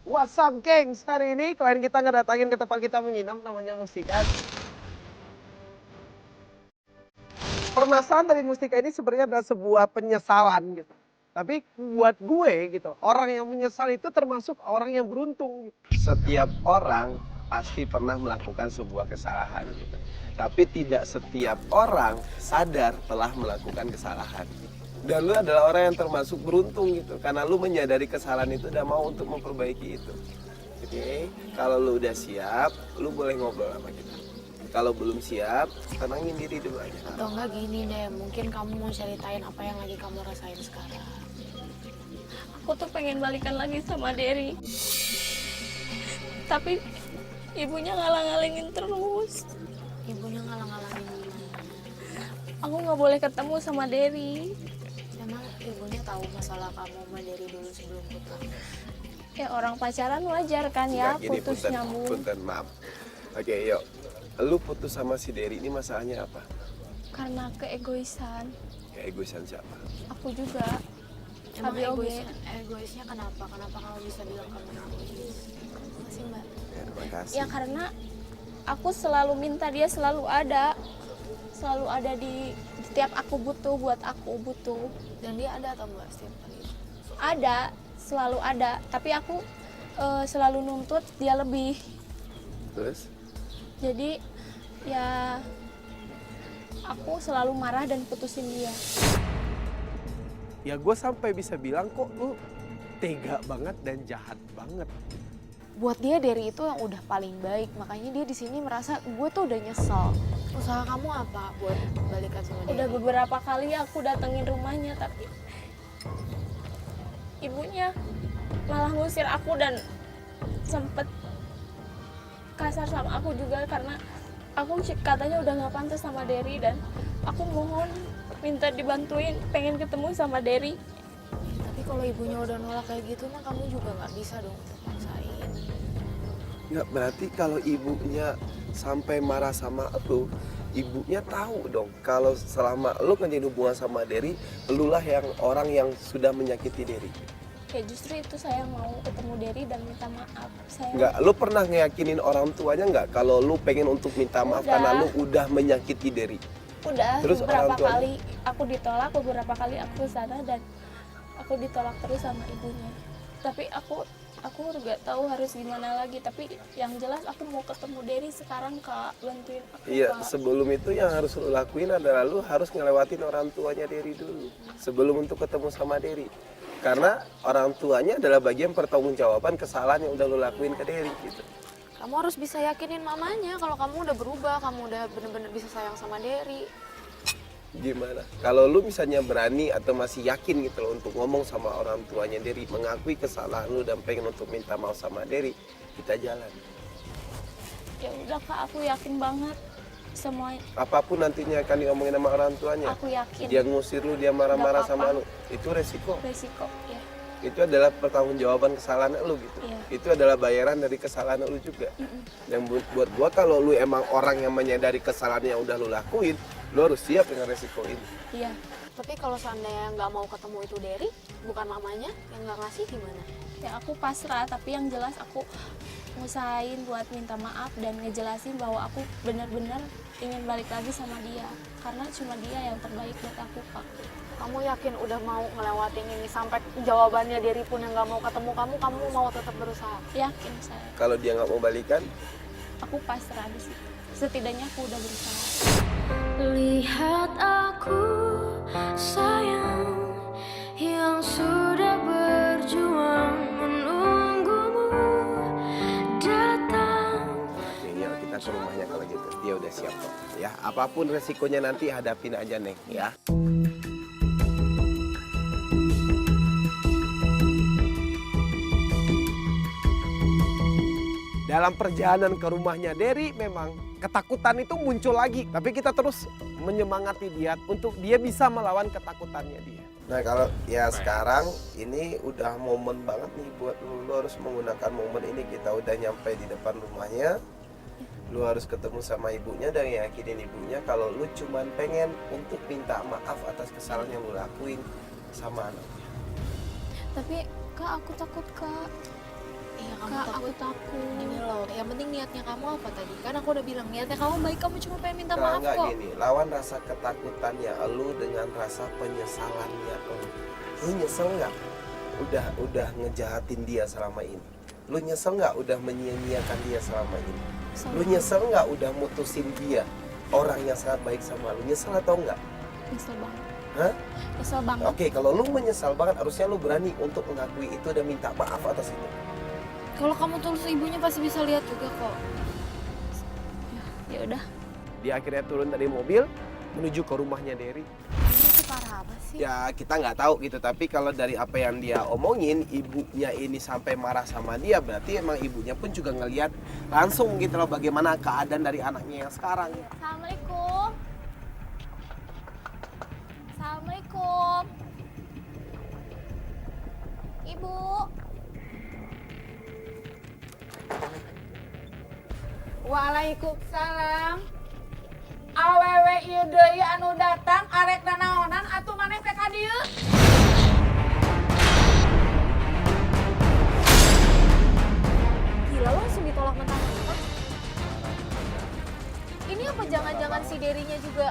What's up, gengs? Hari ini klien kita ngedatangin ke tempat kita menginap, namanya Mustika. Permasalahan dari Mustika ini sebenarnya adalah sebuah penyesalan gitu. Tapi buat gue gitu, orang yang menyesal itu termasuk orang yang beruntung. Setiap orang pasti pernah melakukan sebuah kesalahan gitu. Tapi tidak setiap orang sadar telah melakukan kesalahan. Dan lu adalah orang yang termasuk beruntung gitu, karena lu menyadari kesalahan itu dan mau untuk memperbaiki itu. Oke, kalau lu udah siap, lu boleh ngobrol sama kita. Kalau belum siap, tenangin diri dulu aja. Atau enggak gini deh, mungkin kamu mau ceritain apa yang lagi kamu rasain sekarang. Aku tuh pengen balikan lagi sama Derry. Tapi ibunya ngalang-ngalingin terus. Ibunya ngalang-ngalangin gimana? Aku nggak boleh ketemu sama Derry. Emang ibunya tahu masalah kamu sama Derry dulu sebelum putus? Ya orang pacaran wajar kan ya, Enggak, gini, putus punten, nyambung. punten, maaf. Oke, yuk. Lu putus sama si Derry ini masalahnya apa? Karena keegoisan. Keegoisan siapa? Aku juga. Emang Tapi oke. egoisnya kenapa? Kenapa kamu bisa bilang kamu egois? Makasih mbak. Ya, terima kasih. Ya karena aku selalu minta dia selalu ada. Selalu ada di setiap aku butuh, buat aku butuh. Dan dia ada atau enggak setiap kali? Ada, selalu ada. Tapi aku selalu nuntut dia lebih. Terus? Jadi ya aku selalu marah dan putusin dia. Ya gue sampai bisa bilang kok lu tega banget dan jahat banget. Buat dia Derry itu yang udah paling baik, makanya dia di sini merasa gue tuh udah nyesel. Usaha kamu apa buat balikan sama dia? Udah beberapa kali aku datengin rumahnya tapi ibunya malah ngusir aku dan sempet kasar sama aku juga karena aku katanya udah nggak pantas sama Derry dan aku mohon minta dibantuin pengen ketemu sama Derry. Tapi kalau ibunya udah nolak kayak gitu mah kamu juga nggak bisa dong untuk maksain. Nggak, berarti kalau ibunya sampai marah sama lu, ibunya tahu dong kalau selama lu ngejadiin hubungan sama Derry, elulah yang orang yang sudah menyakiti Derry. Ya justru itu saya mau ketemu Derry dan minta maaf. Saya Nggak, lu pernah ngeyakinin orang tuanya nggak kalau lu pengen untuk minta maaf Udah. karena lu udah menyakiti Derry? udah Terus beberapa orang tuanya? kali aku ditolak, beberapa kali aku sana dan aku ditolak terus sama ibunya. Tapi aku nggak tahu harus gimana lagi. Tapi yang jelas aku mau ketemu Derry sekarang Kak, bantuin aku Iya, Kak. sebelum itu yang harus lu lakuin adalah lu harus ngelewatin orang tuanya Derry dulu sebelum untuk ketemu sama Derry. Karena orang tuanya adalah bagian pertanggungjawaban kesalahan yang udah lu lakuin ke Derry gitu. Kamu harus bisa yakinin mamanya kalau kamu udah berubah, kamu udah bener-bener bisa sayang sama Derry. Gimana? Kalau lu misalnya berani atau masih yakin gitu loh untuk ngomong sama orang tuanya Derry, mengakui kesalahan lu dan pengen untuk minta maaf sama Derry, kita jalan. Ya udah Kak, aku yakin banget semua. Apapun nantinya akan diomongin sama orang tuanya. Aku yakin Dia ngusir lu, dia marah-marah Nggak sama apa-apa. lu. Itu resiko. resiko ya. Itu adalah pertanggungjawaban kesalahan lu gitu. Iya. Itu adalah bayaran dari kesalahan lu juga. Yang buat gua kalau lu emang orang yang menyadari kesalahan yang udah lu lakuin, lu harus siap dengan resiko ini. Iya. Tapi kalau seandainya nggak mau ketemu itu Derry, bukan mamanya yang nggak ngasih gimana? Ya aku pasrah, tapi yang jelas aku ngusahain buat minta maaf dan ngejelasin bahwa aku benar-benar ingin balik lagi sama dia karena cuma dia yang terbaik buat aku Kak. Kamu yakin udah mau ngelewatin ini sampai jawabannya Derry pun yang nggak mau ketemu kamu mau tetap berusaha? Yakin saya. Kalau dia nggak mau balikan, Aku pasrah di situ. Setidaknya aku udah berusaha. Lihat aku sayang yang sudah berjuang menunggumu datang. nih yuk kita ke rumahnya kalau gitu. Dia udah siap kok. Ya, apapun resikonya nanti hadapin aja Neng ya. Dalam perjalanan ke rumahnya Derry memang ketakutan itu muncul lagi. Tapi kita terus menyemangati dia untuk dia bisa melawan ketakutannya dia. Nah kalau ya sekarang ini udah momen banget nih buat lu harus menggunakan momen ini. Kita udah nyampe di depan rumahnya. Lu harus ketemu sama ibunya dan yakinin ibunya kalau lu cuman pengen untuk minta maaf atas kesalahan yang lu lakuin sama anaknya. Tapi Kak, aku takut Kak. Iya kamu Kak, takut. aku takut. Gini loh, yang penting niatnya kamu apa tadi? Kan aku udah bilang niatnya kamu baik, kamu cuma pengen minta Kalau maaf nggak kok. gini, lawan rasa ketakutannya lu dengan rasa penyesalannya lu. Lu nyesel nggak? Udah ngejahatin dia selama ini. Lu nyesel nggak udah menyia-nyiakan dia selama ini? Lu nyesel nggak udah mutusin dia, orang yang sangat baik sama lu? Nyesel atau enggak? Nyesel banget. Hah? Nyesel banget. Oke, kalau lu menyesal banget, harusnya lu berani untuk mengakui itu dan minta maaf atas itu. Kalau kamu tulus ibunya pasti bisa lihat juga kok. Ya udah. Dia akhirnya turun dari mobil menuju ke rumahnya Derry. Ini separah apa sih? Ya kita nggak tahu gitu, tapi kalau dari apa yang dia omongin, ibunya ini sampai marah sama dia, berarti emang ibunya pun juga ngelihat langsung gitu loh bagaimana keadaan dari anaknya yang sekarang. Assalamualaikum. Assalamualaikum. Ibu. Waalaikumsalam. Awewe ieu deui anu datang arek nanaonan atuh maneh teh ka dieu? Gila, lo langsung ditolak mentah-mentah. Ini apa jangan-jangan si Derry-nya juga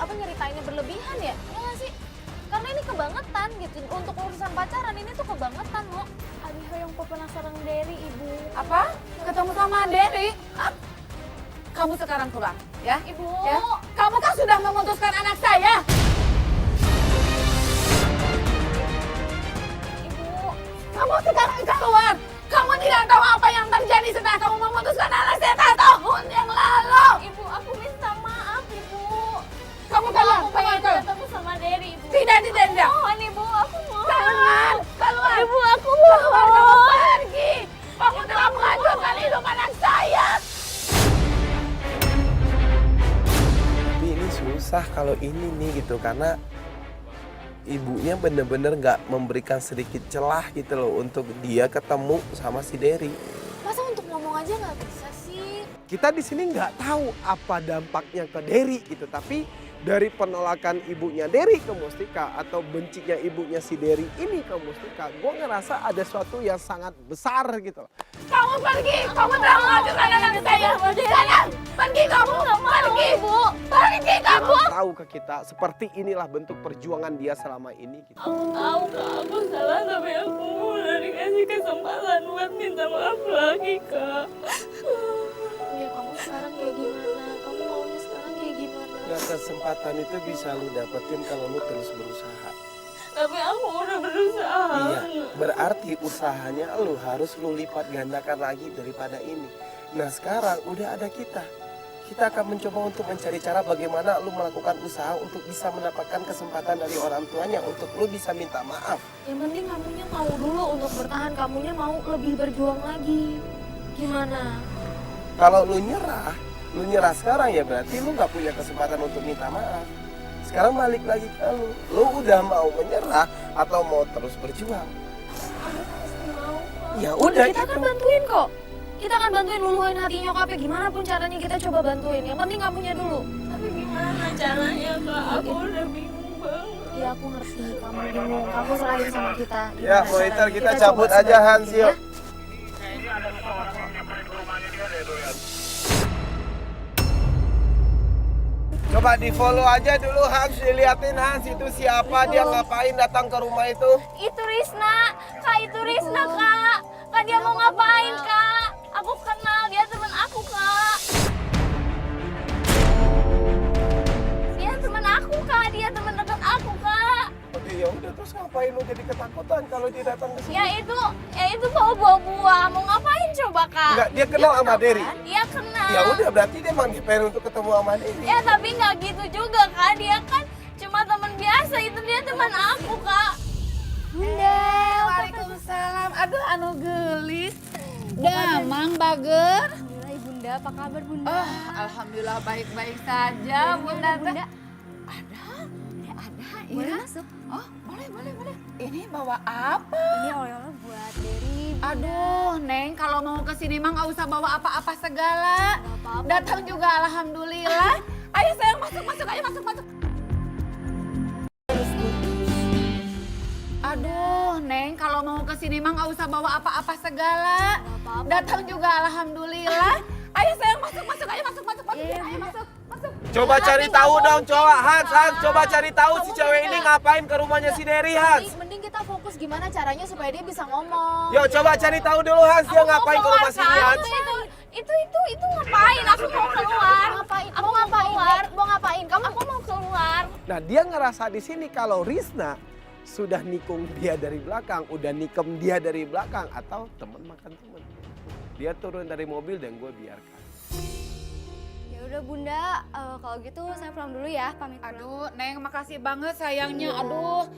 nyeritainnya berlebihan ya? Ya nggak sih? Karena ini kebangetan gitu. Untuk urusan pacaran ini tuh kebangetan lo. Abi hoyong penasaran Derry, Ibu. Apa? Ketemu sama Derry? Ah, kamu sekarang pulang, ya? Ibu. Ya? Kamu kan sudah memutuskan anak saya. Ibu. Kamu sekarang keluar. Kamu tidak tahu apa yang terjadi setelah kamu memutuskan anak saya tahun yang lalu. Ibu, aku minta maaf, Ibu. Kamu keluar, Aku pengen keluar. ketemu sama Derry, Ibu. Tidak didendam. Mohon, Ibu, aku mohon. Keluar, keluar. Ibu, aku Keluar, kamu mohon. pergi. Kamu telah menghancurkan hidup anak saya. Tapi ini susah kalau ini nih gitu, karena ibunya bener-bener nggak memberikan sedikit celah gitu loh untuk dia ketemu sama si Derry. Masa untuk ngomong aja nggak bisa sih? Kita di sini nggak tahu apa dampaknya ke Derry gitu, tapi dari penolakan ibunya Derry ke Mustika atau bencinya ibunya si Derry ini ke Mustika, gue ngerasa ada sesuatu yang sangat besar gitu. Kamu pergi. Kamu telah menghancurkan anak saya. Sana, pergi kamu. Pergi. Ibu. Pergi kamu. Tahu ke kita seperti inilah bentuk perjuangan dia selama ini gitu. Aku tahu Kak, aku salah tapi aku udah dikasih kesempatan buat minta maaf lagi Kak. Ya kamu sekarang kayak gimana? Kamu maunya sekarang kayak gimana? Nah, kesempatan itu bisa lu dapetin kalau lu terus berusaha. Tapi aku udah berusaha. Iya, berarti usahanya lu harus lu lipat gandakan lagi daripada ini. Nah sekarang udah ada kita. Kita akan mencoba untuk mencari cara bagaimana lu melakukan usaha untuk bisa mendapatkan kesempatan dari orang tuanya untuk lu bisa minta maaf. Yang penting kamunya mau dulu untuk bertahan, kamunya mau lebih berjuang lagi. Gimana? Kalau lu nyerah sekarang ya berarti lu nggak punya kesempatan untuk minta maaf. Sekarang balik lagi ke lu udah mau menyerah atau mau terus berjuang? Ya udah Kita akan gitu. bantuin kok. Kita akan bantuin luluhin hati nyokapnya. Gimana pun caranya kita coba bantuin. Yang penting kamunya dulu. Tapi gimana caranya Kak? Aku udah bingung banget. Ya aku ngerti, kamu bingung. Kamu serahin sama kita. Ya, Gimana Moitar, caranya? kita coba cabut aja, sebaik Hans, mungkin, yuk. ya. Coba di follow aja dulu Hans, diliatin Hans itu siapa, dia ngapain datang ke rumah itu. Itu Risna. Kak, itu Risna Kak. Kak dia mau ngapain Kak? Aku kenal, dia teman aku Kak. Dia teman aku Kak, dia teman dekat aku Kak. Oke, ya udah terus ngapain lu jadi ketakutan kalau dia datang ke sini? Ya itu bawa buah. Mau ngapain coba Kak? Enggak, dia kenal sama Derry. Dia kenal. Ya udah berarti dia emang pengen untuk ketemu sama Derry. Ya tapi nggak gitu juga Kak. Dia kan cuma teman biasa. Itu dia teman aku Kak. Bunda, waalaikumsalam. Aduh, anu gelis. Damang bager. Alhamdulillah Bunda, apa kabar Bunda? Oh, alhamdulillah baik-baik saja, Bunda. Bunda. Ada, Boleh iya. masuk? Oh, boleh. Ini bawa apa? Ini oleh-oleh buat Derry. Aduh, Neng, kalau mau ke sini mah nggak usah bawa apa-apa segala. Apa Datang juga alhamdulillah. Ayo sayang masuk, ayo masuk. Aduh, Neng, kalau mau ke sini mah nggak usah bawa apa-apa segala. Datang juga alhamdulillah. Ayo sayang masuk, ayo masuk. Ayo masuk. Coba cari tahu dong, Hans, coba cari tahu si cewek ini ngapain ke rumahnya si Derry, Hans. Mending kita fokus gimana caranya supaya dia bisa ngomong. Yo, coba cari tahu dulu, Hans, dia ngapain ke rumah sini, Hans. Itu ngapain? Aku mau keluar. Mau ngapain? Aku mau keluar. Nah, dia ngerasa di sini kalau Rizna sudah nikung dia dari belakang, udah nikem dia dari belakang, atau teman makan teman. Dia turun dari mobil dan gue biarkan. Ya udah Bunda, kalau gitu saya pulang dulu ya, pamit pulang. Aduh, Neng, makasih banget sayangnya. Aduh.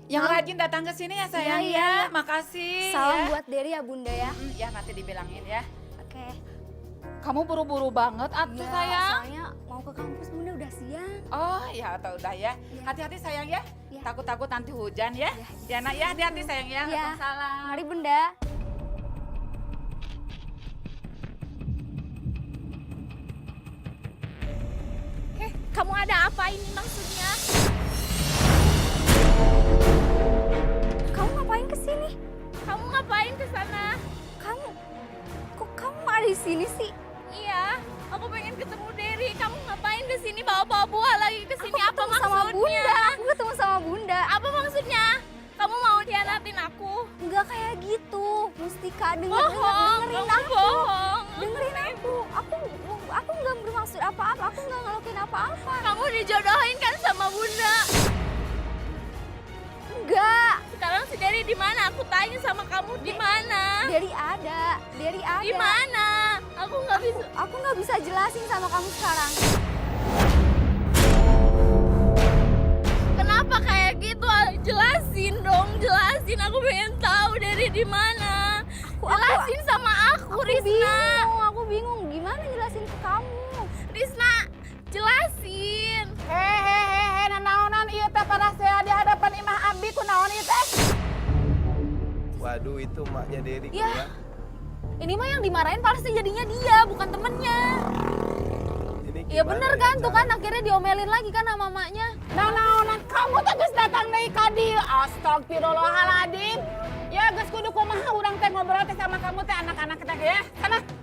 Yang rajin datang ke sini ya sayang Iya. ya. Makasih. Salam ya. buat Derry ya Bunda ya. Ya nanti dibilangin ya. Oke. Kamu buru-buru banget atuh Ya, sayang. soalnya mau ke kampus Bunda udah siang. Oh ya atau udah ya. Iya. Hati-hati sayang ya. Iya. Takut-takut nanti hujan ya. Iya. Ya nak ya, hati-hati sayang ya. Iya. Waalaikumsalam. Mari Bunda. Kamu ada apa ini maksudnya? Kamu ngapain ke sini? Kamu ngapain ke sana? Kok kamu ada di sini sih? Iya, aku pengen ketemu Derry. Kamu ngapain ke sini bawa-bawa buah lagi ke sini? Apa ketemu maksudnya? sama Bunda. Aku ketemu sama Bunda. Apa maksudnya? Kamu mau hianatin aku? Enggak kayak gitu. Mustika dengerin Bohong, dengerin kamu aku. bohong. Dengerin aku. Aku nggak bermaksud apa-apa. Aku nggak ngelakuin apa-apa. Kamu dijodohin kan sama Bunda. Enggak. Sekarang si Derry di mana? Aku tanya sama kamu di mana? Derry ada. Di mana? Aku nggak bisa. Aku nggak bisa jelasin sama kamu sekarang. Kenapa kayak gitu? Jelasin dong, jelasin. Aku pengen tahu Derry di mana. Jelasin sama aku, Rizna. Aku bingung. Gimana jelasin ke kamu? Rizna, jelasin. Hehehe, nanaonan ieu teh pada saya di hadapan imah abdi kunaon ieu teh? Waduh, itu maknya Derry Ya. ya. Ini mah yang dimarahin pasti jadinya dia, bukan temennya. Ini Iya gimana bener ya kan, tuh kan caranya? akhirnya diomelin lagi kan sama mamanya. Nanaonan kamu teh geus datang deui ka dieu. Astagfirullahaladzim. Ya geus kudu kumaha urang teh ngobrol teh sama kamu teh anak-anak teh ya.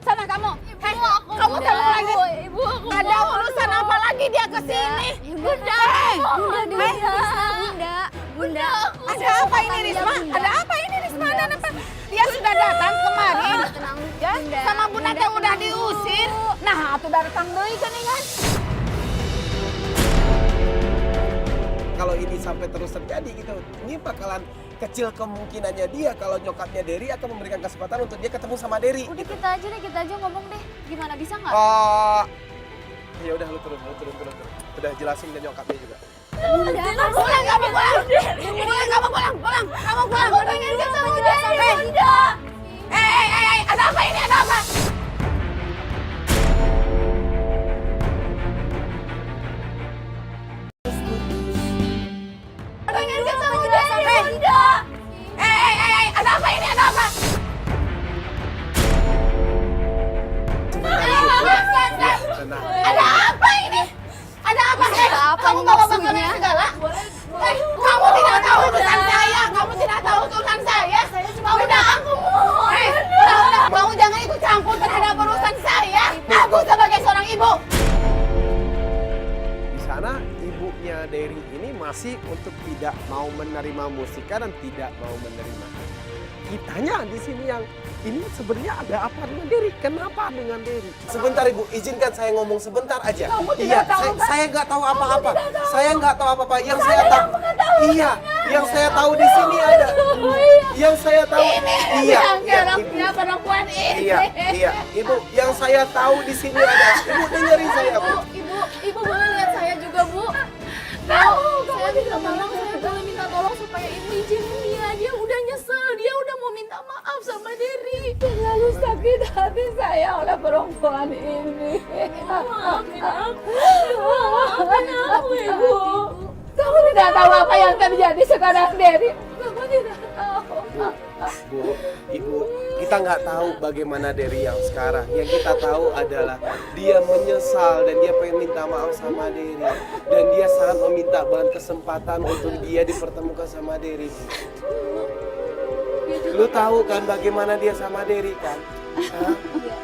Sana kamu. Hei, kamu teh mau lagi. Ibu, aku Ada urusan apa lagi dia ke sini? Bunda. Bunda. Ada apa ini Risma? Ada apa ini Risma? Ada apa? Dia sudah datang kemarin. Tenang, Ya, Bunda. sama Bunda teh udah tenang diusir. dulu. Nah, atuh datang deui geuningan. Kalau ini sampai terus terjadi gitu, ini bakalan kecil kemungkinannya dia kalau nyokapnya Derry akan memberikan kesempatan untuk dia ketemu sama Derry. Udah kita aja ngomong deh. Gimana bisa nggak? Ya udah lu turun. Udah jelasin ke nyokapnya juga. Pulang kamu pulang. Kamu pulang. Aku pengen ketemu Derry. Hei, ada apa ini? Ada apa? Pengen ketemu Derry. Hei, ada apa ini? Ada apa? Tenang. Ada apa ini? Ada apa? Kamu bawa makanan segala? Kamu tidak tahu urusan saya. Kamu tidak tahu urusan saya. Udah aku mohon. Udah. Kamu jangan ikut campur terhadap urusan saya. Aku sebagai seorang ibu. Di sana ibunya Derry ini masih untuk tidak mau menerima Mustika dan tidak mau menerima. Kitanya di sini yang ini sebenarnya ada apa dengan Derry? Kenapa dengan Derry? Sebentar Ibu, izinkan saya ngomong sebentar aja. Kamu tidak tahu, kan? saya nggak tahu apa-apa. Saya nggak tahu apa-apa. Yang saya tahu, iya, yang saya tahu di sini ada. Yang saya tahu, iya, Perempuan ini. iya, Ibu. Yang saya tahu di sini ada. Ibu dengerin saya, Bu. Ibu boleh lihat saya juga, Bu. Saya tidak mau, saya boleh minta tolong supaya ibu izinin dia. Dia udah nyesel, dia udah mau minta maaf sama Derry. Terlalu sakit hati saya oleh perempuan ini. Maafin aku, Ibu. Kamu tidak tahu apa yang terjadi sekarang, Derry. Kamu tidak tahu. Bu, Ibu, Kita nggak tahu bagaimana Derry yang sekarang. Yang kita tahu adalah dia menyesal dan dia pengen minta maaf sama Derry. Dan dia sangat meminta banget kesempatan untuk dia dipertemukan sama Derry. Lu tahu kan bagaimana dia sama Derry kan? Hah?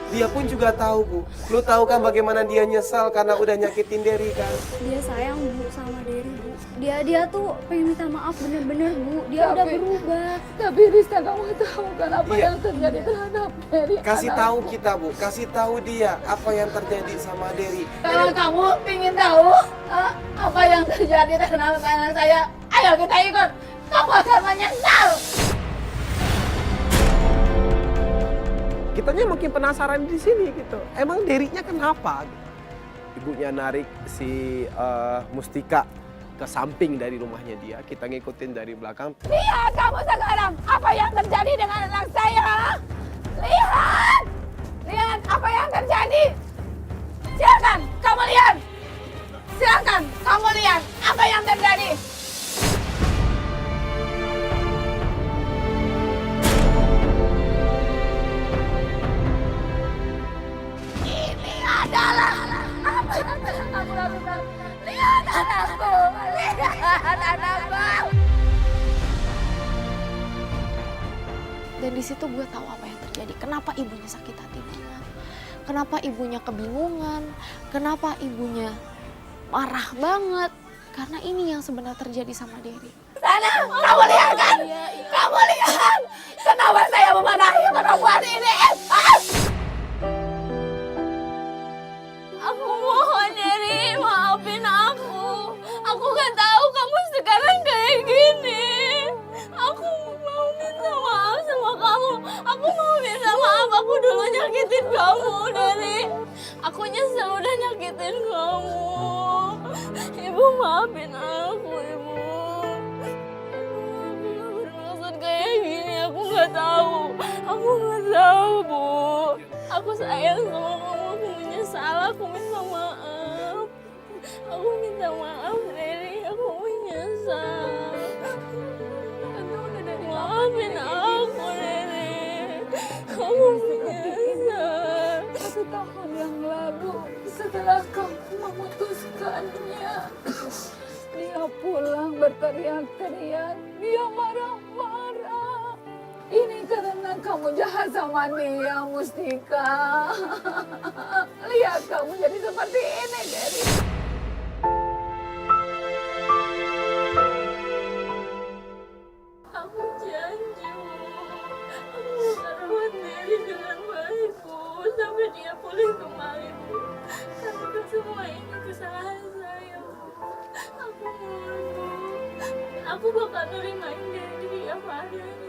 Dia pun juga tahu, Bu. Lu tahu kan bagaimana dia nyesal karena udah nyakitin Derry kan? Dia sayang Bu sama Derry Bu. Dia tuh pengen minta maaf bener-bener Bu. Dia udah berubah. Tapi Rizka, kamu tahu kan apa Iya. yang terjadi terhadap Derry? Kasih tahu kita, Bu. Kasih tahu dia apa yang terjadi sama Derry. Kalau kamu ingin tahu apa yang terjadi terhadap anak saya, ayo kita ikut. Kamu akan menyesal. Kitanya makin penasaran di sini gitu. Emang Derry-nya kenapa? Ibunya narik si Mustika ke samping dari rumahnya dia. Kita ngikutin dari belakang. Lihat kamu sekarang apa yang terjadi dengan anak saya. Lihat. Lihat apa yang terjadi. Silakan kamu lihat. Silakan kamu lihat apa yang terjadi. Ini adalah apa yang telah kamu lakukan. Lihat anakku. Lihat anakku. Dan di situ gue tahu apa yang terjadi. Kenapa ibunya sakit hati banget. Kenapa ibunya kebingungan. Kenapa ibunya marah banget. Karena ini yang sebenarnya terjadi sama Derry. Sana, kamu lihat kan? Kamu lihat. Kenapa saya memarahi perempuan ini? Aku mohon Derry, maafin aku. Aku gak tahu kamu sekarang kayak gini. Aku mau minta maaf sama kamu. Aku mau minta maaf, aku dulu nyakitin kamu, Derry. Aku nyesel udah nyakitin kamu. Ibu maafin aku, Ibu. Aku gak bermaksud kayak gini, aku gak tahu. Aku gak tahu, Bu. Aku sayang sama kamu, aku menyesal, aku minta maaf. Aku minta maaf, Derry, aku menyesal. Maafin aku, Derry. Aku menyesal. 1 tahun yang lalu setelah kamu memutuskannya, dia pulang berteriak-teriak, dia marah-marah. Ini karena kamu jahat sama dia, Mustika. Lihat kamu jadi seperti ini, Derry. Aku janji, aku akan rawat Derry dengan baik, Bu, sampai dia pulih kembali, Bu. Karena semua ini kesalahan saya, Bu. Aku mohon, Bu. Aku bakal nerimain Derry apa adanya.